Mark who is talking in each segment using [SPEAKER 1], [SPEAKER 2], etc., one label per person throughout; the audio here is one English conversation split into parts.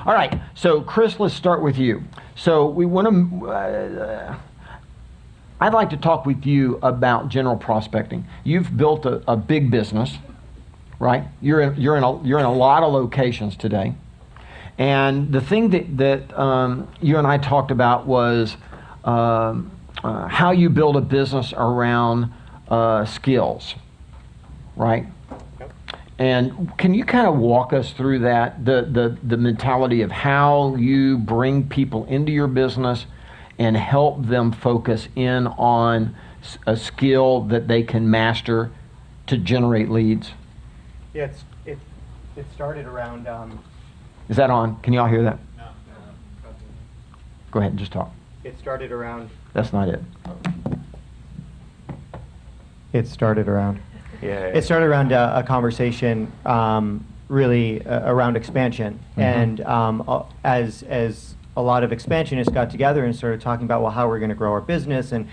[SPEAKER 1] All right, so Chris, let's start with you. So we want to, I'd like to talk with you about general prospecting. You've built a big business, right? You're in a lot of locations today. And the thing that you and I talked about was how you build a business around skills, right?
[SPEAKER 2] Yep.
[SPEAKER 1] And can you kind of walk us through that, the mentality of how you bring people into your business and help them focus in on a skill that they can master to generate leads?
[SPEAKER 2] Yeah, it started around.
[SPEAKER 1] Is that on? Can you all hear that?
[SPEAKER 3] No.
[SPEAKER 1] Go ahead and just talk.
[SPEAKER 2] It started around.
[SPEAKER 1] That's not it.
[SPEAKER 2] It started around. It started around a conversation, really around expansion, and as a lot of expansionists got together and started talking about, well, how we're going to grow our business and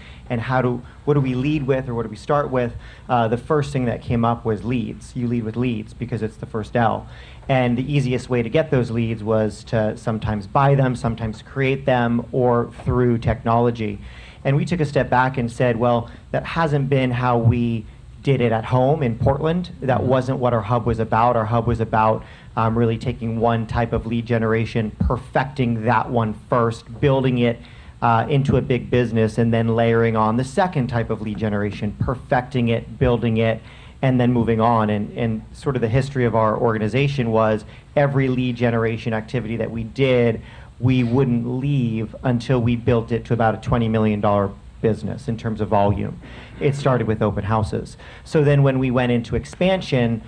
[SPEAKER 2] what do we lead with or what do we start with, the first thing that came up was leads. You lead with leads because it's the first L. And the easiest way to get those leads was to sometimes buy them, sometimes create them, or through technology. And we took a step back and said, well, that hasn't been how we did it at home in Portland. That wasn't what our hub was about. Our hub was about really taking one type of lead generation, perfecting that one first, building it into a big business, and then layering on the second type of lead generation, perfecting it, building it, and then moving on. And sort of the history of our organization was every lead generation activity that we did, we wouldn't leave until we built it to about a $20 million business in terms of volume. It started with open houses. So then when we went into expansion,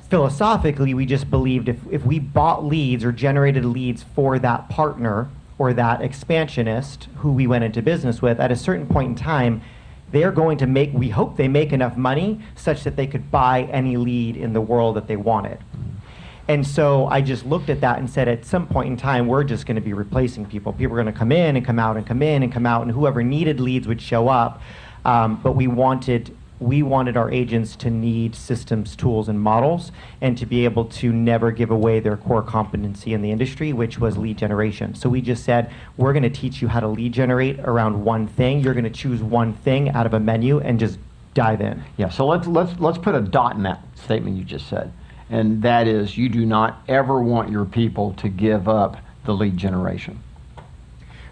[SPEAKER 2] philosophically, we just believed if we bought leads or generated leads for that partner or that expansionist who we went into business with, at a certain point in time, they're going to make, we hope they make enough money such that they could buy any lead in the world that they wanted. And so I just looked at that and said, at some point in time, we're just going to be replacing people. People are going to come in and come out and come in and come out, and whoever needed leads would show up. But we wanted our agents to need systems, tools, and models, and to be able to never give away their core competency in the industry, which was lead generation. So we just said, we're going to teach you how to lead generate around one thing. You're going to choose one thing out of a menu and just dive in.
[SPEAKER 1] Yeah, so let's put a dot in that statement you just said. And that is, you do not ever want your people to give up the lead generation.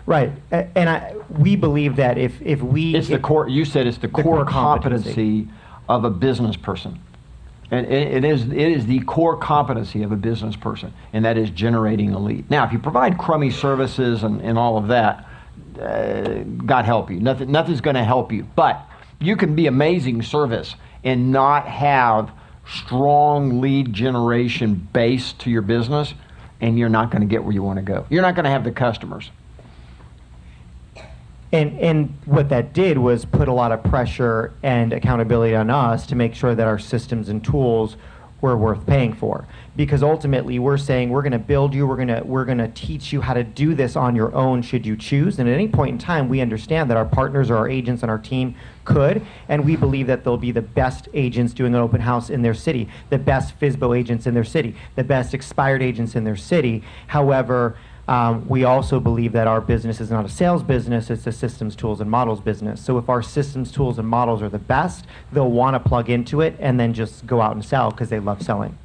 [SPEAKER 2] Right, and we believe that if we...
[SPEAKER 1] It's the core, you said it's the core competency of a business person. And it is the core competency of a business person, and that is generating a lead. Now, if you provide crummy services and all of that, God help you. Nothing's going to help you. But you can be amazing service and not have strong lead generation base to your business, and you're not going to get where you want to go. You're not going to have the customers.
[SPEAKER 2] And what that did was put a lot of pressure and accountability on us to make sure that our systems and tools were worth paying for. Because ultimately we're saying we're going to build you, we're going to teach you how to do this on your own should you choose. And at any point in time, we understand that our partners or our agents on our team could, and we believe that they'll be the best agents doing an open house in their city, the best FSBO agents in their city, the best expired agents in their city. However, we also believe that our business is not a sales business, it's a systems, tools, and models business. So if our systems, tools, and models are the best, they'll want to plug into it and then just go out and sell because they love selling.